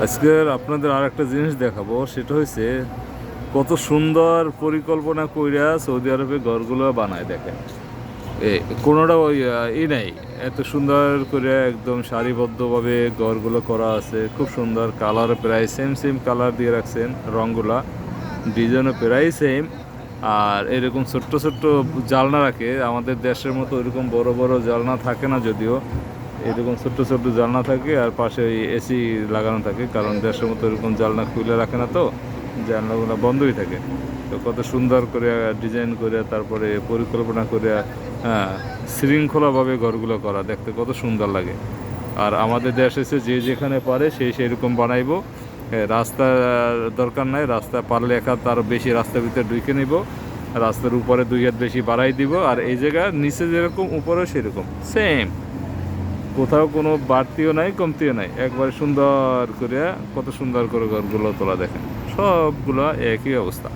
আজকের আপনাদের আর একটা জিনিস দেখাবো, সেটা হচ্ছে কত সুন্দর পরিকল্পনা কইরা সৌদি আরবে ঘরগুলো বানায় দেখেন। এ কোনোটা ওই নেই, এত সুন্দর করে একদম সারিবদ্ধভাবে ঘরগুলো করা আছে, খুব সুন্দর কালার, প্রায় সেম সেম কালার দিয়ে রাখছেন, রঙগুলা ডিজাইনও প্রায় সেম। আর এরকম ছোট্ট ছোট্ট জালনা রাখে, আমাদের দেশের মতো ওইরকম বড় বড় জালনা থাকে না যদিও, এরকম ছোট্ট ছোট্ট জালনা থাকে আর পাশে এসি লাগানো থাকে, কারণ দেশের মতো এরকম জালনা খুলে রাখে না, তো জানলাগুলো বন্ধই থাকে। তো কত সুন্দর করে ডিজাইন করে তারপরে পরিকল্পনা করে, হ্যাঁ, শৃঙ্খলাভাবে ঘরগুলো করা দেখতে কত সুন্দর লাগে। আর আমাদের দেশ এসে যে যেখানে পারে সেই সেরকম বানাইবো। রাস্তার দরকার নাই, রাস্তা পারলে এক হাত তার বেশি রাস্তার ভিতরে ঢুকে নিব, রাস্তার উপরে 2 হাত বেশি বাড়াই দিব, আর এই জায়গায় নিচে যেরকম উপরেও সেরকম সেম, কোথাও কোনো বাড়তিও নাই কমতিও নাই, একবারে সুন্দর করে, কত সুন্দর করে ঘরগুলো তোলা দেখেন, সবগুলো একই অবস্থা,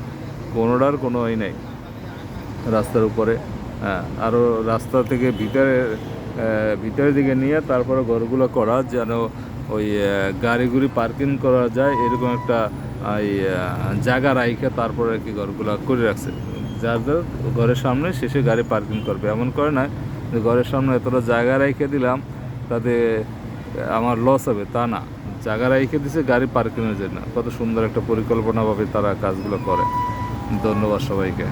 কোনোটার কোনো নাই রাস্তার উপরে। হ্যাঁ, আরও রাস্তা থেকে ভিতরের দিকে নিয়ে তারপরে ঘরগুলো করা যেন ওই গাড়িগুড়ি পার্কিং করা যায় এরকম একটা এই জায়গা রাইখে তারপরে আর কি ঘরগুলো করে রাখছে, যার যার ঘরের সামনে শেষে গাড়ি পার্কিং করবে, এমন করে না যে ঘরের সামনে এতটা জায়গা রেখে দিলাম তাতে আমার লস হবে, তা না, জায়গা রেখে দিছে গাড়ি পার্কিংয়ের জন্য। কত সুন্দর একটা পরিকল্পনাভাবে তারা কাজগুলো করে। ধন্যবাদ সবাইকে।